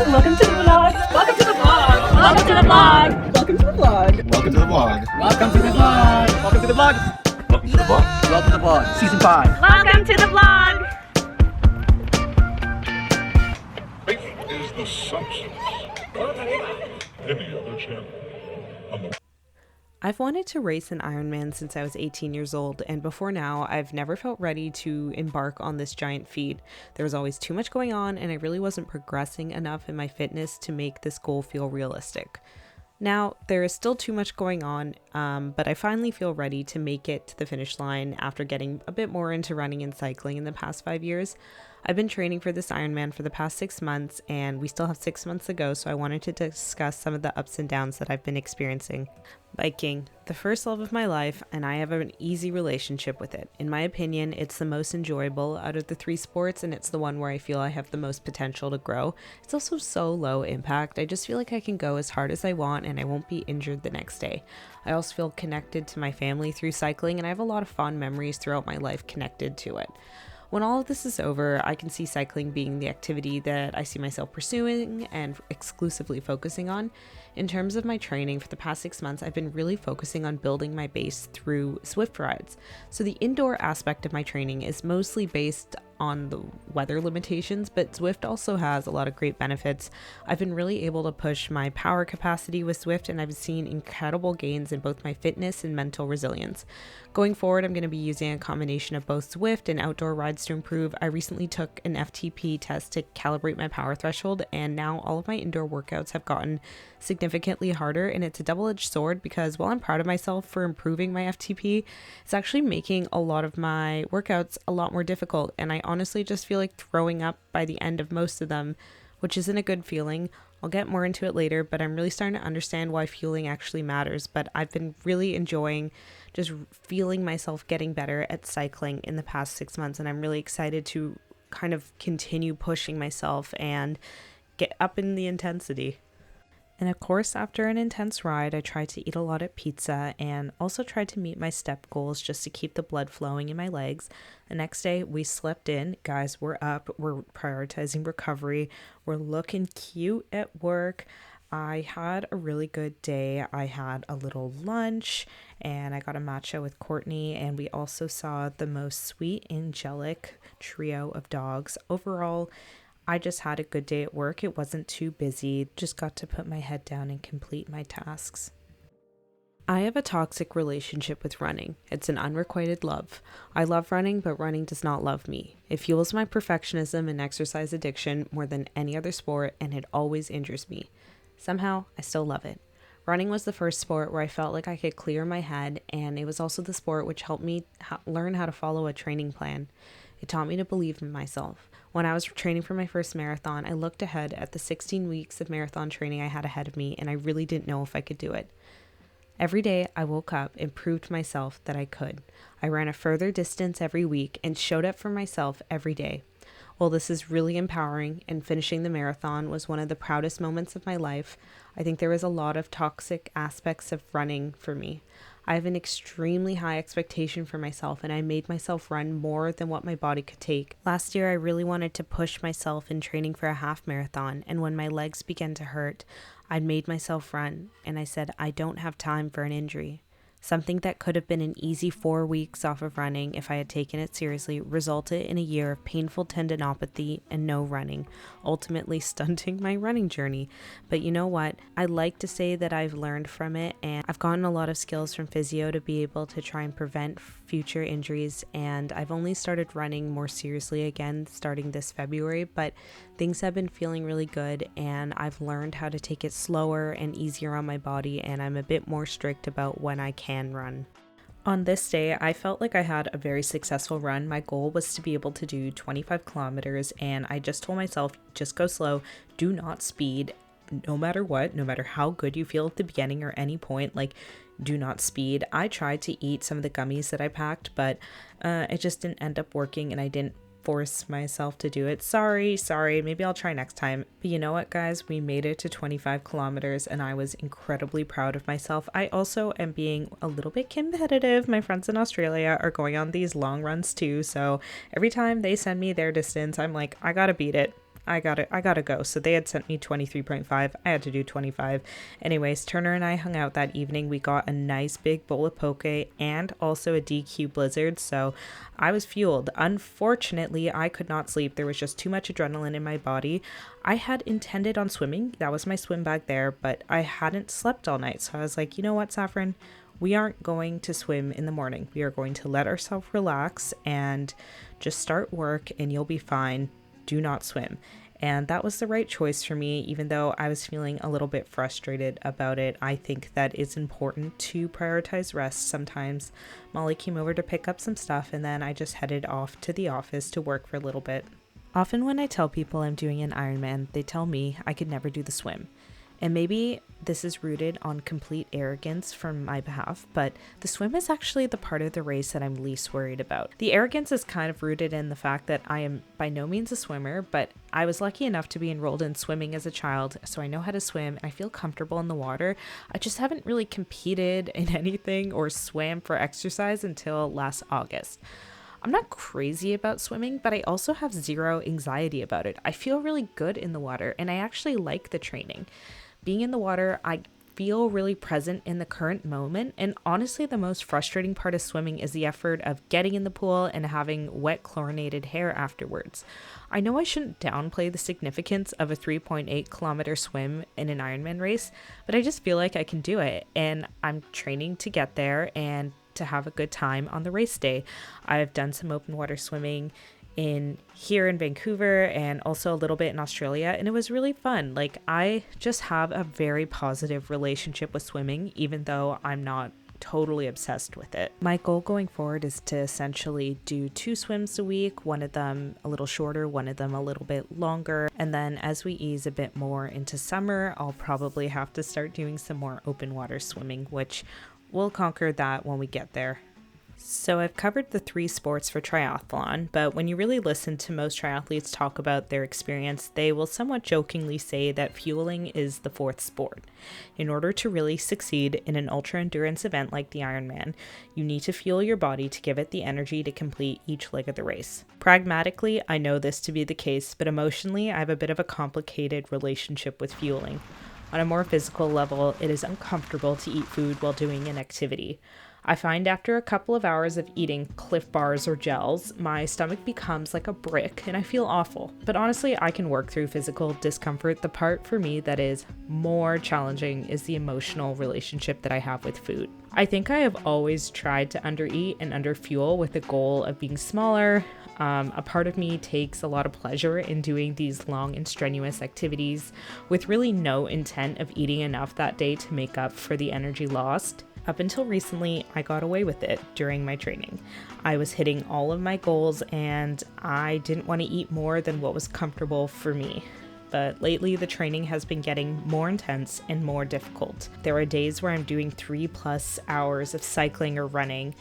Welcome to the vlog. Welcome to the vlog. Welcome to the vlog. Welcome to the vlog. Welcome to the vlog. Welcome to the vlog. Welcome to the vlog. Welcome to the vlog. Welcome to the vlog. Season 5. Welcome to the vlog. Faith is the substance of any other channel. I've wanted to race an Ironman since I was 18 years old, and before now, I've never felt ready to embark on this giant feat. There was always too much going on, and I really wasn't progressing enough in my fitness to make this goal feel realistic. Now, there is still too much going on, but I finally feel ready to make it to the finish line after getting a bit more into running and cycling in the past 5 years. I've been training for this Ironman for the past 6 months, and we still have 6 months to go, so I wanted to discuss some of the ups and downs that I've been experiencing. Biking, the first love of my life, and I have an easy relationship with it. In my opinion, it's the most enjoyable out of the 3 sports, and it's the one where I feel I have the most potential to grow. It's also so low impact. I just feel like I can go as hard as I want, and I won't be injured the next day. I also feel connected to my family through cycling, and I have a lot of fond memories throughout my life connected to it. When all of this is over, I can see cycling being the activity that I see myself pursuing and exclusively focusing on. In terms of my training for the past 6 months, I've been really focusing on building my base through Zwift rides. So the indoor aspect of my training is mostly based on the weather limitations, but Zwift also has a lot of great benefits. I've been really able to push my power capacity with Zwift, and I've seen incredible gains in both my fitness and mental resilience. Going forward, I'm going to be using a combination of both Zwift and outdoor rides to improve. I recently took an FTP test to calibrate my power threshold, and now all of my indoor workouts have gotten significantly harder, and it's a double-edged sword because while I'm proud of myself for improving my FTP, it's actually making a lot of my workouts a lot more difficult, and I honestly just feel like throwing up by the end of most of them, which isn't a good feeling. I'll get more into it later, but I'm really starting to understand why fueling actually matters. But I've been really enjoying just feeling myself getting better at cycling in the past 6 months, and I'm really excited to kind of continue pushing myself and get up in the intensity. And of course, after an intense ride, I tried to eat a lot of pizza and also tried to meet my step goals just to keep the blood flowing in my legs. The next day, we slept in. Guys, we're up. We're prioritizing recovery. We're looking cute at work. I had a really good day. I had a little lunch and I got a matcha with Courtney, and we also saw the most sweet, angelic trio of dogs. Overall, I just had a good day at work. It wasn't too busy, just got to put my head down and complete my tasks. I have a toxic relationship with running. It's an unrequited love. I love running, but running does not love me. It fuels my perfectionism and exercise addiction more than any other sport, and it always injures me. Somehow, I still love it. Running was the first sport where I felt like I could clear my head, and it was also the sport which helped me learn how to follow a training plan. It taught me to believe in myself. When I was training for my first marathon, I looked ahead at the 16 weeks of marathon training I had ahead of me, and I really didn't know if I could do it. Every day I woke up and proved to myself that I could. I ran a further distance every week and showed up for myself every day. While this is really empowering, and finishing the marathon was one of the proudest moments of my life, I think there was a lot of toxic aspects of running for me. I have an extremely high expectation for myself, and I made myself run more than what my body could take. Last year, I really wanted to push myself in training for a half marathon, and when my legs began to hurt, I made myself run, and I said, I don't have time for an injury. Something that could have been an easy 4 weeks off of running if I had taken it seriously resulted in a year of painful tendinopathy and no running, ultimately stunting my running journey. But you know what? I like to say that I've learned from it, and I've gotten a lot of skills from physio to be able to try and prevent future injuries, and I've only started running more seriously again starting this February, but things have been feeling really good, and I've learned how to take it slower and easier on my body, and I'm a bit more strict about when I can run. On this day, I felt like I had a very successful run. My goal was to be able to do 25 kilometers, and I just told myself, just go slow, do not speed, no matter what, no matter how good you feel at the beginning or any point, like, do not speed. I tried to eat some of the gummies that I packed, but it just didn't end up working, and I didn't force myself to do it. Sorry, maybe I'll try next time. But you know what, guys? We made it to 25 kilometers, and I was incredibly proud of myself. I also am being a little bit competitive. My friends in Australia are going on these long runs too, so every time they send me their distance, I'm like, I gotta beat it. I gotta go. So they had sent me 23.5. I had to do 25. Anyways, Turner and I hung out that evening. We got a nice big bowl of poke and also a DQ Blizzard. So I was fueled. Unfortunately, I could not sleep. There was just too much adrenaline in my body. I had intended on swimming. That was my swim bag there, but I hadn't slept all night. So I was like, you know what, Saffron? We aren't going to swim in the morning. We are going to let ourselves relax and just start work and you'll be fine. Do not swim. And that was the right choice for me, even though I was feeling a little bit frustrated about it. I think that it's important to prioritize rest sometimes. Molly came over to pick up some stuff and then I just headed off to the office to work for a little bit. Often when I tell people I'm doing an Ironman, they tell me I could never do the swim. And maybe this is rooted on complete arrogance from my behalf, but the swim is actually the part of the race that I'm least worried about. The arrogance is kind of rooted in the fact that I am by no means a swimmer, but I was lucky enough to be enrolled in swimming as a child, so I know how to swim and I feel comfortable in the water. I just haven't really competed in anything or swam for exercise until last August. I'm not crazy about swimming, but I also have zero anxiety about it. I feel really good in the water and I actually like the training. Being in the water, I feel really present in the current moment, and honestly the most frustrating part of swimming is the effort of getting in the pool and having wet chlorinated hair afterwards. I know I shouldn't downplay the significance of a 3.8 kilometer swim in an Ironman race, but I just feel like I can do it, and I'm training to get there and to have a good time on the race day. I've done some open water swimming here in Vancouver and also a little bit in Australia, and it was really fun. Like, I just have a very positive relationship with swimming, even though I'm not totally obsessed with it. My goal going forward is to essentially do 2 swims a week, one of them a little shorter, one of them a little bit longer, and then as we ease a bit more into summer, I'll probably have to start doing some more open water swimming, which we'll conquer that when we get there. So I've covered the 3 sports for triathlon, but when you really listen to most triathletes talk about their experience, they will somewhat jokingly say that fueling is the 4th sport. In order to really succeed in an ultra-endurance event like the Ironman, you need to fuel your body to give it the energy to complete each leg of the race. Pragmatically, I know this to be the case, but emotionally, I have a bit of a complicated relationship with fueling. On a more physical level, it is uncomfortable to eat food while doing an activity. I find after a couple of hours of eating Cliff Bars or gels, my stomach becomes like a brick and I feel awful. But honestly, I can work through physical discomfort. The part for me that is more challenging is the emotional relationship that I have with food. I think I have always tried to undereat and underfuel with the goal of being smaller. A part of me takes a lot of pleasure in doing these long and strenuous activities with really no intent of eating enough that day to make up for the energy lost. Up until recently, I got away with it during my training. I was hitting all of my goals and I didn't want to eat more than what was comfortable for me. But lately the training has been getting more intense and more difficult. There are days where I'm doing 3+ hours of cycling or running,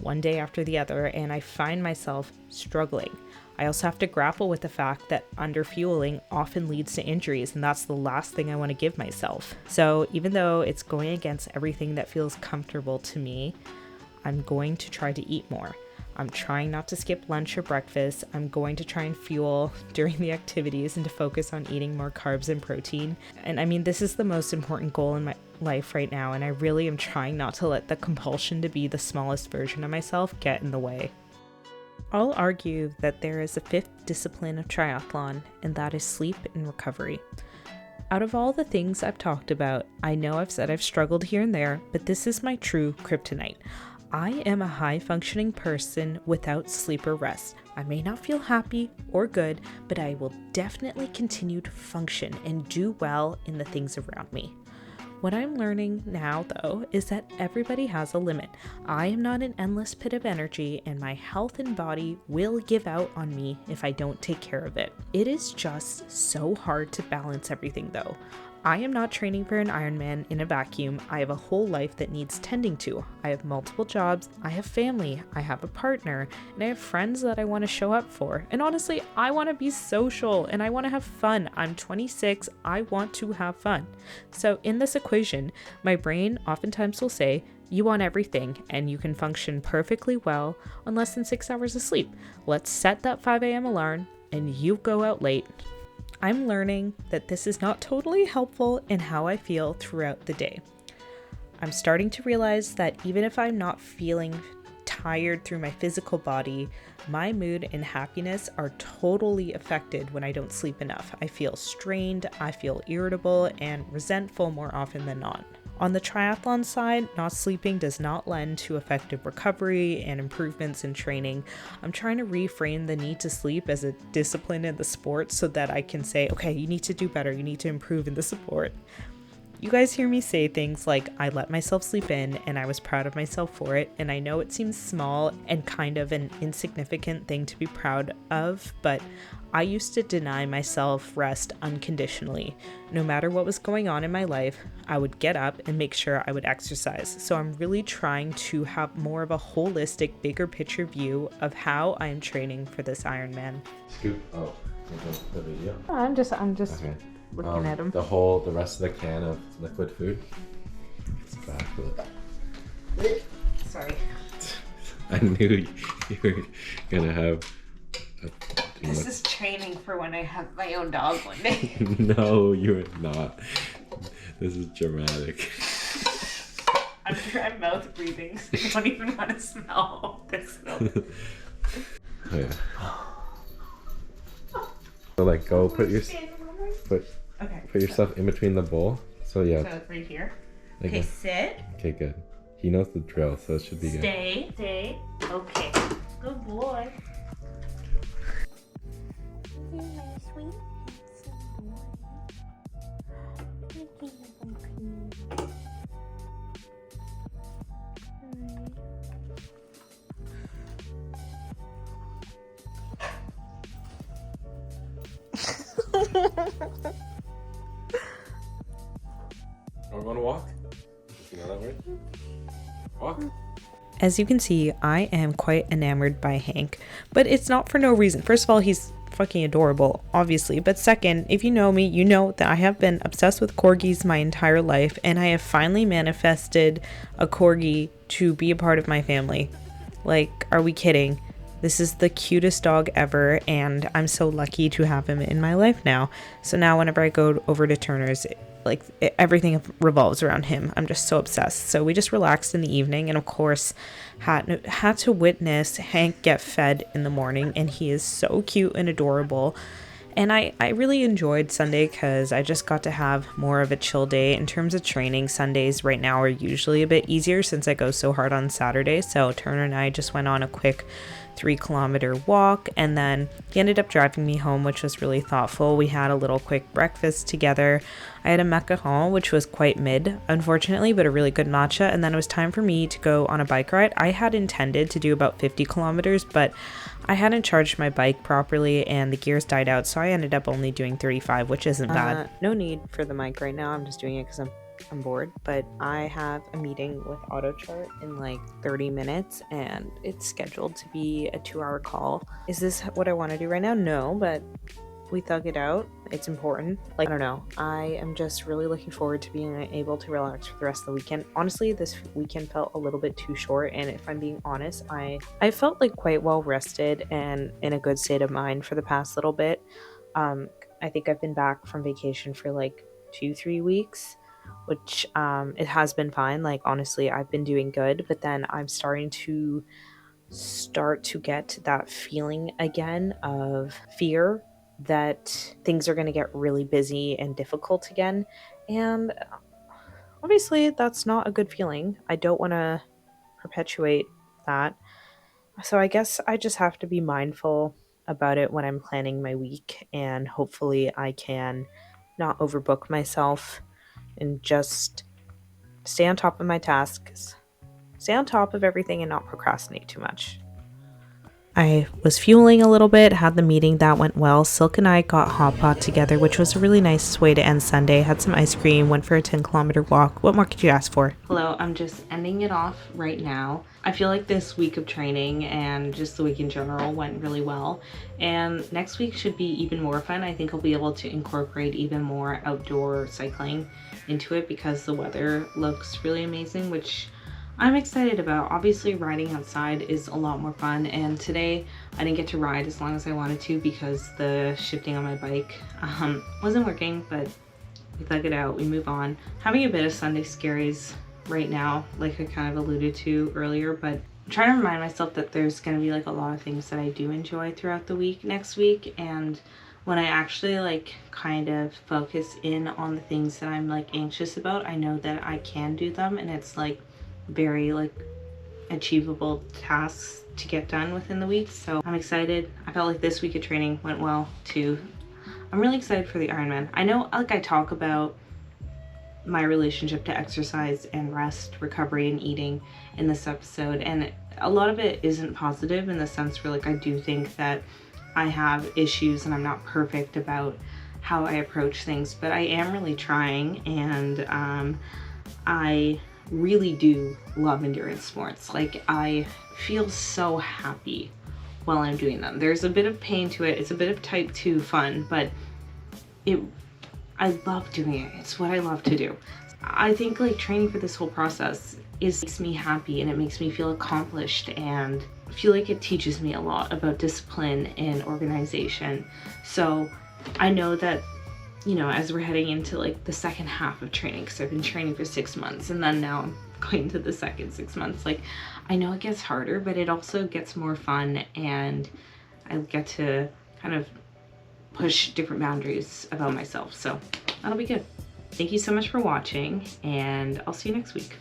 one day after the other, and I find myself struggling. I also have to grapple with the fact that underfueling often leads to injuries, and that's the last thing I want to give myself. So even though it's going against everything that feels comfortable to me, I'm going to try to eat more. I'm trying not to skip lunch or breakfast. I'm going to try and fuel during the activities and to focus on eating more carbs and protein. And I mean, this is the most important goal in my life right now, and I really am trying not to let the compulsion to be the smallest version of myself get in the way. I'll argue that there is a 5th discipline of triathlon, and that is sleep and recovery. Out of all the things I've talked about, I know I've said I've struggled here and there, but this is my true kryptonite. I am a high-functioning person without sleep or rest. I may not feel happy or good, but I will definitely continue to function and do well in the things around me. What I'm learning now, though, is that everybody has a limit. I am not an endless pit of energy, and my health and body will give out on me if I don't take care of it. It is just so hard to balance everything, though. I am not training for an Ironman in a vacuum. I have a whole life that needs tending to. I have multiple jobs, I have family, I have a partner, and I have friends that I want to show up for. And honestly, I want to be social and I want to have fun. I'm 26, I want to have fun. So in this equation, my brain oftentimes will say, you want everything and you can function perfectly well on less than 6 hours of sleep. Let's set that 5 a.m. alarm and you go out late. I'm learning that this is not totally helpful in how I feel throughout the day. I'm starting to realize that even if I'm not feeling tired through my physical body, my mood and happiness are totally affected when I don't sleep enough. I feel strained, I feel irritable, and resentful more often than not. On the triathlon side, not sleeping does not lend to effective recovery and improvements in training. I'm trying to reframe the need to sleep as a discipline in the sport so that I can say, okay, you need to do better, you need to improve in the sport. You guys hear me say things like, I let myself sleep in and I was proud of myself for it, and I know it seems small and kind of an insignificant thing to be proud of, but I used to deny myself rest unconditionally. No matter what was going on in my life, I would get up and make sure I would exercise. So I'm really trying to have more of a holistic, bigger picture view of how I am training for this Ironman. Scoop. Oh, the video. I'm just Okay. looking at them. The rest of the can of liquid food. It's back with it. Sorry. I knew you were gonna have. This is training for when I have my own dog one day. No, you're not. This is dramatic. I'm mouth breathing, so you don't even want to smell this milk. Oh, yeah. So like, go put yourself in between the bowl. So yeah. So right here. Like Okay, sit. Okay, good. He knows the drill, so it should be good. Stay. Okay. Good boy. Are we going to walk? You know that word? Walk? As you can see, I am quite enamored by Hank, but it's not for no reason. First of all, he's fucking adorable, obviously, but second, if you know me, you know that I have been obsessed with corgis my entire life, and I have finally manifested a corgi to be a part of my family. Like, are we kidding? This is the cutest dog ever, and I'm so lucky to have him in my life now. So now whenever I go over to Turner's, everything revolves around him. I'm just so obsessed. So we just relaxed in the evening, and of course had to witness Hank get fed in the morning, and he is so cute and adorable. And I really enjoyed Sunday because I just got to have more of a chill day. In terms of training, Sundays right now are usually a bit easier since I go so hard on Saturday. So Turner and I just went on a quick 3-kilometer walk, and then he ended up driving me home, which was really thoughtful. We had a little quick breakfast together. I had a macaron, which was quite mid, unfortunately, but a really good matcha, and then it was time for me to go on a bike ride. I had intended to do about 50 kilometers, but I hadn't charged my bike properly and the gears died out, so I ended up only doing 35, which isn't bad. No need for the mic right now. I'm just doing it because I'm bored, but I have a meeting with AutoChart in like 30 minutes and it's scheduled to be a 2-hour call. Is this what I want to do right now? No, but we thug it out. It's important. Like, I don't know. I am just really looking forward to being able to relax for the rest of the weekend. Honestly, this weekend felt a little bit too short, and if I'm being honest, I felt like quite well rested and in a good state of mind for the past little bit. I think I've been back from vacation for like 2-3 weeks, which it has been fine. Like, honestly, I've been doing good, but then I'm starting to get that feeling again of fear that things are going to get really busy and difficult again, and obviously that's not a good feeling. I don't want to perpetuate that, so I guess I just have to be mindful about it when I'm planning my week, and hopefully I can not overbook myself and just stay on top of my tasks, stay on top of everything, and not procrastinate too much. I was fueling a little bit, had the meeting, that went well. Silk and I got hot pot together, which was a really nice way to end Sunday. Had some ice cream, went for a 10-kilometer walk. What more could you ask for? Hello, I'm just ending it off right now. I feel like this week of training and just the week in general went really well. And next week should be even more fun. I think I'll be able to incorporate even more outdoor cycling into it because the weather looks really amazing, which I'm excited about. Obviously riding outside is a lot more fun, and today I didn't get to ride as long as I wanted to because the shifting on my bike wasn't working, but we thug it out, we move on. Having a bit of Sunday scaries right now, like I kind of alluded to earlier, but I'm trying to remind myself that there's going to be like a lot of things that I do enjoy throughout the week next week, and when I actually like kind of focus in on the things that I'm like anxious about, I know that I can do them, and it's like very like achievable tasks to get done within the week. So I'm excited. I felt like this week of training went well too. I'm really excited for the Ironman. I know like I talk about my relationship to exercise and rest, recovery, and eating in this episode, and a lot of it isn't positive in the sense where like I do think that I have issues and I'm not perfect about how I approach things, but I am really trying, and I really do love endurance sports. Like I feel so happy while I'm doing them. There's a bit of pain to it. It's a bit of type 2 fun, but I love doing it. It's what I love to do. I think like training for this whole process makes me happy, and it makes me feel accomplished, and I feel like it teaches me a lot about discipline and organization. So I know that, you know, as we're heading into like the second half of training, because I've been training for 6 months and then now I'm going to the second 6 months, like I know it gets harder, but it also gets more fun, and I get to kind of push different boundaries about myself. So that'll be good. Thank you so much for watching, and I'll see you next week.